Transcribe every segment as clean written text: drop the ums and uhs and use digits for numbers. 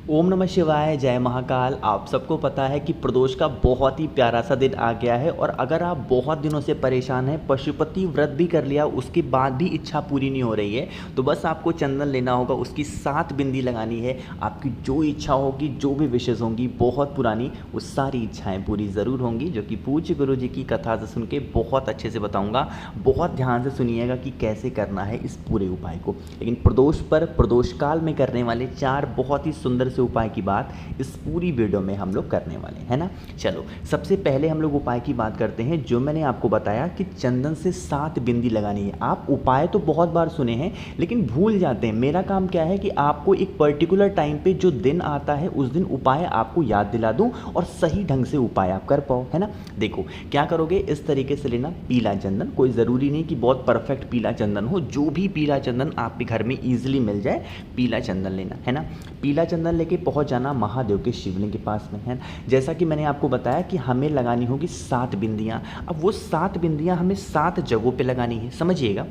ओम नमः शिवाय, जय महाकाल। आप सबको पता है कि प्रदोष का बहुत ही प्यारा सा दिन आ गया है और अगर आप बहुत दिनों से परेशान हैं, पशुपति व्रत भी कर लिया, उसके बाद भी इच्छा पूरी नहीं हो रही है, तो बस आपको चंदन लेना होगा, उसकी 7 बिंदी लगानी है। आपकी जो इच्छा होगी, जो भी विशेष होंगी बहुत पुरानी, वो सारी इच्छाएँ पूरी ज़रूर होंगी, जो कि पूज्य गुरु जी की कथा से सुन के बहुत अच्छे से बताऊँगा। बहुत ध्यान से सुनिएगा कि कैसे करना है इस पूरे उपाय को। लेकिन प्रदोष पर प्रदोष काल में करने वाले 4 बहुत ही सुंदर से उपाय की बात इस पूरी वीडियो में हम लोग करने वाले हैं, है ना। चलो, सबसे पहले हम लोग उपाय की बात करते हैं। जो मैंने आपको बताया कि चंदन से 7 बिंदी लगानी है। आप उपाय तो बहुत बार सुने हैं लेकिन भूल जाते हैं। मेरा काम क्या है कि आपको एक पर्टिकुलर टाइम पे जो दिन आता है उस दिन उपाय आपको याद दिला दूं और सही ढंग से उपाय आप कर पाओ, है ना। देखो क्या करोगे, इस तरीके से लेना पीला चंदन। कोई ज़रूरी नहीं कि बहुत परफेक्ट पीला चंदन हो, जो भी पीला चंदन आपके घर में ईजिली मिल जाए, पीला चंदन लेना, है ना। पीला चंदन लेके पहुंच जाना महादेव के शिवलिंग के पास में, है ना। जैसा कि मैंने आपको बताया कि हमें लगानी होगी 7 बिंदियां। अब वो 7 बिंदियां हमें 7 जगहों पे लगानी है, समझिएगा।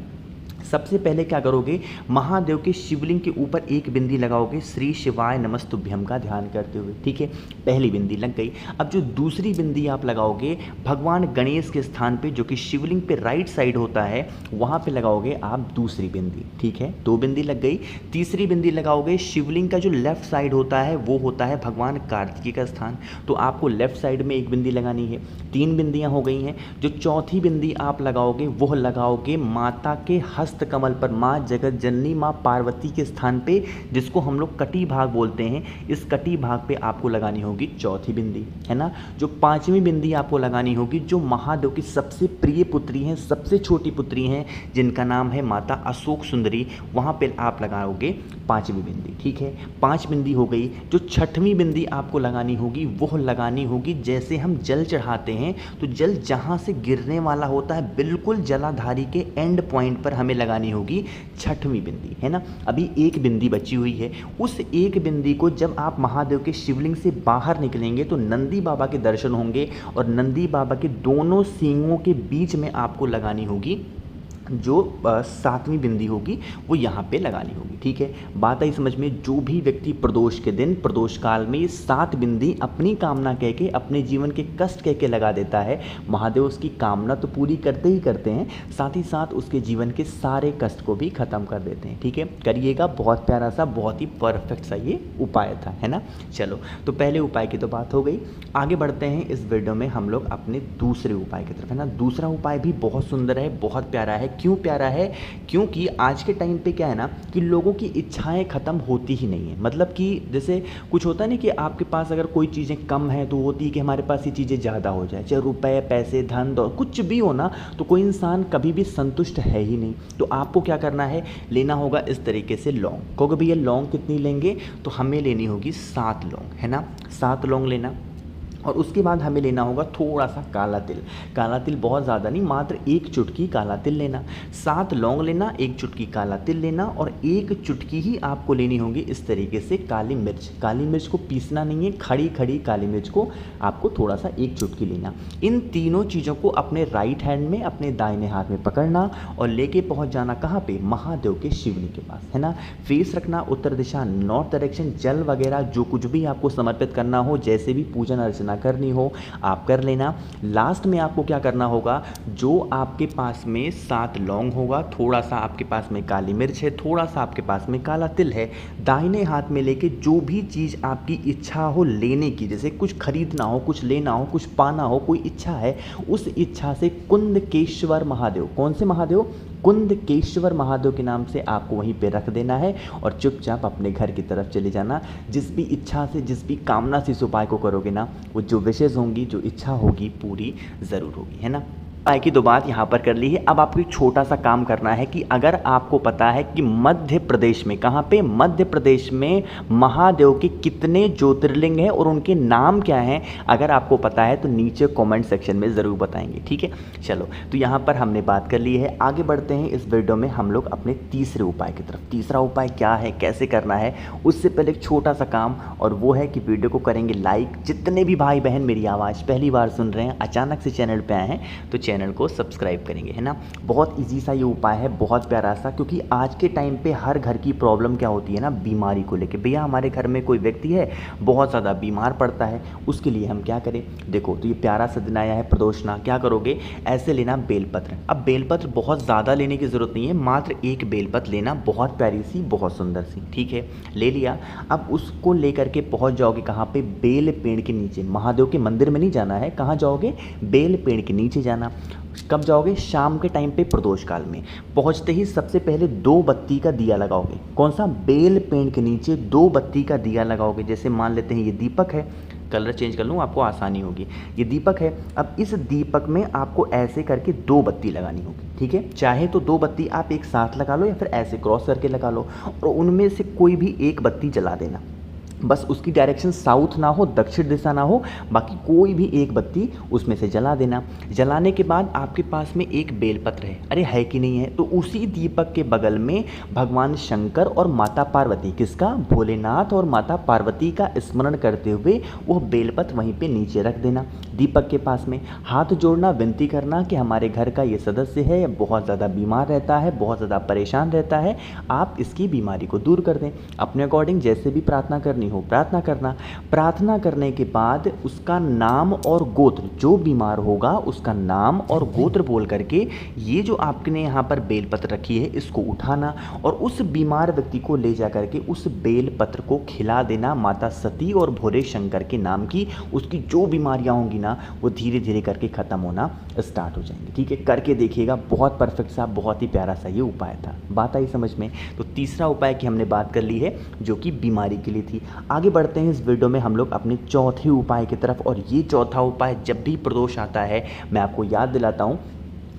सबसे पहले क्या करोगे, महादेव के शिवलिंग के ऊपर एक बिंदी लगाओगे, श्री शिवाय नमस्तुभ्यम का ध्यान करते हुए, ठीक है। पहली बिंदी लग गई। अब जो दूसरी बिंदी आप लगाओगे भगवान गणेश के स्थान पे, जो कि शिवलिंग पे राइट साइड होता है, वहाँ पे लगाओगे आप दूसरी बिंदी, ठीक है। 2 बिंदी लग गई। तीसरी बिंदी लगाओगे शिवलिंग का जो लेफ्ट साइड होता है वो होता है भगवान कार्तिकेय का स्थान, तो आपको लेफ्ट साइड में एक बिंदी लगानी है। 3 बिंदियाँ हो गई हैं। जो चौथी बिंदी आप लगाओगे वो लगाओगे माता के हस्त कमल पर, माँ जगत जननी माँ पार्वती के स्थान पे, जिसको हम लोग कटी भाग बोलते हैं। इस कटी भाग पे आपको लगानी होगी चौथी बिंदी, है ना। जो 5वीं बिंदी आपको लगानी होगी, जो महादेव की सबसे प्रिय पुत्री हैं, सबसे छोटी पुत्री हैं, जिनका नाम है माता अशोक सुंदरी, वहाँ पे आप लगाओगे 5वीं बिंदी, ठीक है। 5 बिंदी हो गई। जो 6वीं बिंदी आपको लगानी होगी वो लगानी होगी, जैसे हम जल चढ़ाते हैं तो जल जहाँ से गिरने वाला होता है बिल्कुल जलाधारी के एंड पॉइंट पर हमें लगानी होगी 6वीं बिंदी, है ना। अभी एक बिंदी बची हुई है। उस एक बिंदी को जब आप महादेव के शिवलिंग से बाहर निकलेंगे तो नंदी बाबा के दर्शन होंगे और नंदी बाबा के दोनों सींगों के बीच में आपको लगानी होगी जो 7वीं बिंदी होगी, वो यहाँ पे लगानी होगी, ठीक है। बात आई समझ में। जो भी व्यक्ति प्रदोष के दिन, प्रदोष काल में 7 बिंदी अपनी कामना कह के, अपने जीवन के कष्ट कह के लगा देता है, महादेव उसकी कामना तो पूरी करते ही करते हैं, साथ ही साथ उसके जीवन के सारे कष्ट को भी खत्म कर देते हैं, ठीक है। करिएगा, बहुत प्यारा सा, बहुत ही परफेक्ट सा ये उपाय था, है ना। चलो, तो पहले उपाय की तो बात हो गई। आगे बढ़ते हैं इस वीडियो में हम लोग अपने दूसरे उपाय की तरफ, है ना। दूसरा उपाय भी बहुत सुंदर है, बहुत प्यारा है। क्यों प्यारा है? क्योंकि आज के टाइम पे क्या है ना कि लोगों की इच्छाएं ख़त्म होती ही नहीं है। मतलब कि जैसे कुछ होता है ना कि आपके पास अगर कोई चीज़ें कम हैं तो होती है कि हमारे पास ये चीज़ें ज़्यादा हो जाए, चाहे रुपए पैसे धन दौलत कुछ भी हो ना, तो कोई इंसान कभी भी संतुष्ट है ही नहीं। तो आपको क्या करना है, लेना होगा इस तरीके से लौंग। कहोगे भैया लौंग कितनी लेंगे, तो हमें लेनी होगी 7 लौंग, है ना। 7 लौंग लेना और उसके बाद हमें लेना होगा थोड़ा सा काला तिल। काला तिल बहुत ज़्यादा नहीं, मात्र 1 चुटकी काला तिल लेना। 7 लौंग लेना, 1 चुटकी काला तिल लेना और 1 चुटकी ही आपको लेनी होगी इस तरीके से काली मिर्च। काली मिर्च को पीसना नहीं है, खड़ी खड़ी काली मिर्च को आपको थोड़ा सा 1 चुटकी लेना। इन तीनों चीज़ों को अपने राइट हैंड में, अपने दाहिने हाथ में पकड़ना और लेके पहुँच जाना कहाँ पे, महादेव के शिवलिंग के पास, है ना। फेस रखना उत्तर दिशा, नॉर्थ डायरेक्शन। जल वगैरह जो कुछ भी आपको समर्पित करना हो, जैसे भी पूजन अर्चना करनी हो आप कर लेना। लास्ट में आपको क्या करना होगा, जो आपके पास में 7 लौंग होगा, थोड़ा सा आपके पास में काली मिर्च है, थोड़ा सा आपके पास में काला तिल है, दाहिने हाथ में लेके जो भी चीज़ आपकी इच्छा हो लेने की, जैसे कुछ खरीदना हो, कुछ लेना हो, कुछ पाना हो, कोई इच्छा है, उस इच्छा से कुंदकेश्वर महादेव, कौन से महादेव, कुंदकेश्वर महादेव के नाम से आपको वहीं पे रख देना है और चुपचाप अपने घर की तरफ चले जाना। जिस भी इच्छा से, जिस भी कामना से इस उपाय को करोगे ना, वो जो विशेष होंगी, जो इच्छा होगी, पूरी ज़रूर होगी, है ना। उपाय की तो बात यहाँ पर कर ली है। अब आपको एक छोटा सा काम करना है कि अगर आपको पता है कि मध्य प्रदेश में, कहाँ पे, मध्य प्रदेश में महादेव के कितने ज्योतिर्लिंग हैं और उनके नाम क्या हैं, अगर आपको पता है तो नीचे कमेंट सेक्शन में ज़रूर बताएंगे, ठीक है। चलो, तो यहाँ पर हमने बात कर ली है। आगे बढ़ते हैं इस वीडियो में हम लोग अपने तीसरे उपाय की तरफ। तीसरा उपाय क्या है, कैसे करना है, उससे पहले एक छोटा सा काम, और वो है कि वीडियो को करेंगे लाइक। जितने भी भाई बहन मेरी आवाज़ पहली बार सुन रहे हैं, अचानक से चैनल पर आए हैं, तो चैनल को सब्सक्राइब करेंगे, है ना। बहुत ईजी सा ये उपाय है, बहुत प्यारा सा, क्योंकि आज के टाइम पे हर घर की प्रॉब्लम क्या होती है ना, बीमारी को लेके। भैया हमारे घर में कोई व्यक्ति है बहुत ज़्यादा बीमार पड़ता है, उसके लिए हम क्या करें। देखो तो ये प्यारा सा दिन आया है प्रदोषना, क्या करोगे, ऐसे लेना बेलपत्र। अब बेलपत्र बहुत ज़्यादा लेने की ज़रूरत नहीं है, मात्र एक बेलपत्र लेना, बहुत प्यारी सी, बहुत सुंदर सी, ठीक है, ले लिया। अब उसको लेकर के पहुंच जाओगे कहाँ पे, बेल पेड़ के नीचे। महादेव के मंदिर में नहीं जाना है, कहाँ जाओगे, बेल पेड़ के नीचे जाना। कब जाओगे, शाम के टाइम पे प्रदोष काल में। पहुंचते ही सबसे पहले 2 बत्ती का दिया लगाओगे। कौन सा, बेल पेड़ के नीचे 2 बत्ती का दिया लगाओगे। जैसे मान लेते हैं ये दीपक है, कलर चेंज कर लूँ आपको आसानी होगी, ये दीपक है। अब इस दीपक में आपको ऐसे करके 2 बत्ती लगानी होगी, ठीक है। चाहे तो 2 बत्ती आप एक साथ लगा लो या फिर ऐसे क्रॉस करके लगा लो, और उनमें से कोई भी एक बत्ती जला देना। बस उसकी डायरेक्शन साउथ ना हो, दक्षिण दिशा ना हो, बाकी कोई भी एक बत्ती उसमें से जला देना। जलाने के बाद आपके पास में एक बेलपत्र है, अरे है कि नहीं है, तो उसी दीपक के बगल में भगवान शंकर और माता पार्वती, किसका, भोलेनाथ और माता पार्वती का स्मरण करते हुए वह बेलपत्र वहीं पे नीचे रख देना दीपक के पास में। हाथ जोड़ना, विनती करना कि हमारे घर का ये सदस्य है, बहुत ज़्यादा बीमार रहता है, बहुत ज़्यादा परेशान रहता है, आप इसकी बीमारी को दूर कर दें। अपने अकॉर्डिंग जैसे भी प्रार्थना करनी हो प्रार्थना करना। प्रार्थना करने के बाद उसका नाम और गोत्र, जो बीमार होगा उसका नाम और गोत्र बोल करके ये जो आपने यहाँ पर बेलपत्र रखी है इसको उठाना और उस बीमार व्यक्ति को ले जा करके उस बेलपत्र को खिला देना माता सती और भोले शंकर के नाम की। उसकी जो बीमारियाँ होंगी ना वो धीरे धीरे करके ख़त्म होना स्टार्ट हो जाएंगी, ठीक है। करके देखिएगा, बहुत परफेक्ट सा, बहुत ही प्यारा सा ये उपाय था। बात आई समझ में। तो तीसरा उपाय की हमने बात कर ली है जो कि बीमारी के लिए थी। आगे बढ़ते हैं इस वीडियो में हम लोग अपने चौथे उपाय की तरफ, और ये चौथा उपाय जब भी प्रदोष आता है मैं आपको याद दिलाता हूँ।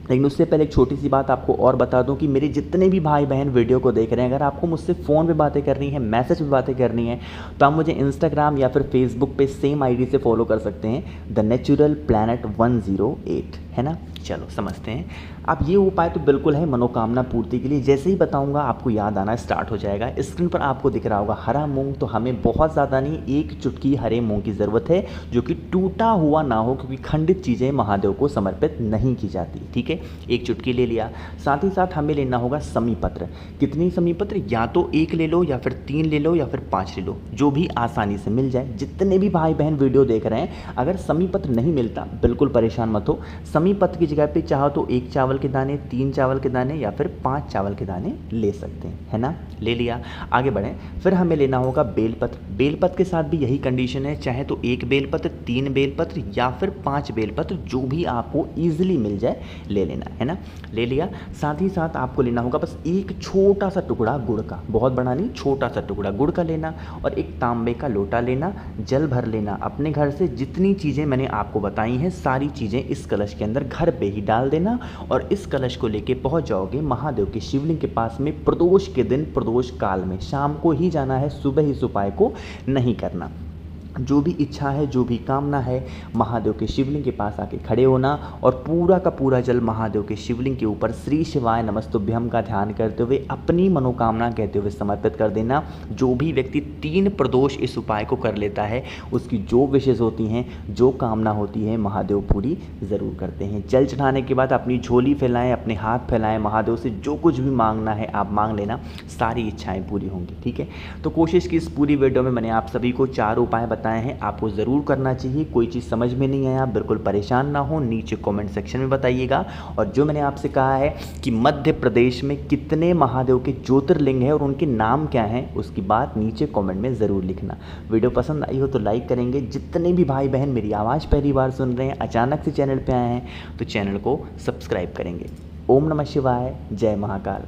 लेकिन उससे पहले एक छोटी सी बात आपको और बता दूं कि मेरे जितने भी भाई बहन वीडियो को देख रहे हैं, अगर आपको मुझसे फ़ोन पे बातें करनी है, मैसेज पे बातें करनी है, तो आप मुझे इंस्टाग्राम या फिर फेसबुक पे सेम आईडी से फॉलो कर सकते हैं, द नेचुरल प्लैनेट 108, है ना। चलो समझते हैं। अब ये उपाय तो बिल्कुल है मनोकामना पूर्ति के लिए, जैसे ही बताऊंगा आपको याद आना स्टार्ट हो जाएगा। स्क्रीन पर आपको दिख रहा होगा हरा मूंग, तो हमें बहुत ज़्यादा नहीं, एक चुटकी हरे मूंग की ज़रूरत है जो कि टूटा हुआ ना हो, क्योंकि खंडित चीज़ें महादेव को समर्पित नहीं की जाती, ठीक है। एक चुटकी ले लिया। साथ ही साथ हमें लेना होगा समी पत्र। कितनी समी पत्र, या तो 1 ले लो या फिर 3 ले लो या फिर 5 ले लो, जो भी आसानी से मिल जाए। जितने भी भाई बहन वीडियो देख रहे हैं, अगर समी पत्र नहीं मिलता बिल्कुल परेशान मत हो। समी पत्र की जगह पे चाहो तो 1 चावल के दाने, 3 चावल के दाने या फिर 5 चावल के दाने ले सकते हैं, है ना। ले लिया, आगे बढ़ें। फिर हमें लेना होगा बेलपत्र। बेलपत्र के साथ भी यही कंडीशन है, चाहे तो 1 बेलपत्र, 3 बेलपत्र या फिर 5 बेलपत्र, जो भी आपको ईजिली मिल जाए ले लेना, है ना। ले लिया। साथ ही साथ आपको लेना होगा बस एक छोटा सा टुकड़ा गुड़ का, बहुत बड़ा नहीं, छोटा सा टुकड़ा गुड़ का लेना, और एक तांबे का लोटा लेना, जल भर लेना। अपने घर से जितनी चीज़ें मैंने आपको बताई हैं सारी चीज़ें इस कलश के अंदर घर पे ही डाल देना, और इस कलश को लेके पहुंच जाओगे महादेव के शिवलिंग के पास में। प्रदोष के दिन, प्रदोष काल में शाम को ही जाना है, सुबह इस उपाय को नहीं करना। जो भी इच्छा है, जो भी कामना है, महादेव के शिवलिंग के पास आके खड़े होना और पूरा का पूरा जल महादेव के शिवलिंग के ऊपर श्री शिवाय नमस्तुभ्यम का ध्यान करते हुए अपनी मनोकामना कहते हुए समर्पित कर देना। जो भी व्यक्ति 3 प्रदोष इस उपाय को कर लेता है, उसकी जो विशेष होती हैं, जो कामना होती है, महादेव पूरी ज़रूर करते हैं। जल चढ़ाने के बाद अपनी झोली फैलाएं, अपने हाथ फैलाएं, महादेव से जो कुछ भी मांगना है आप मांग लेना, सारी इच्छाएँ पूरी होंगी, ठीक है। तो कोशिश की इस पूरी वीडियो में मैंने आप सभी को 4 उपाय बताए हैं, आपको ज़रूर करना चाहिए। कोई चीज़ समझ में नहीं आया बिल्कुल परेशान ना हो, नीचे कमेंट सेक्शन में बताइएगा। और जो मैंने आपसे कहा है कि मध्य प्रदेश में कितने महादेव के ज्योतिर्लिंग हैं और उनके नाम क्या हैं, उसकी बात नीचे कमेंट में ज़रूर लिखना। वीडियो पसंद आई हो तो लाइक करेंगे। जितने भी भाई बहन मेरी आवाज़ पहली बार सुन रहे हैं, अचानक से चैनल पर आए हैं, तो चैनल को सब्सक्राइब करेंगे। ओम नमः शिवाय, जय महाकाल।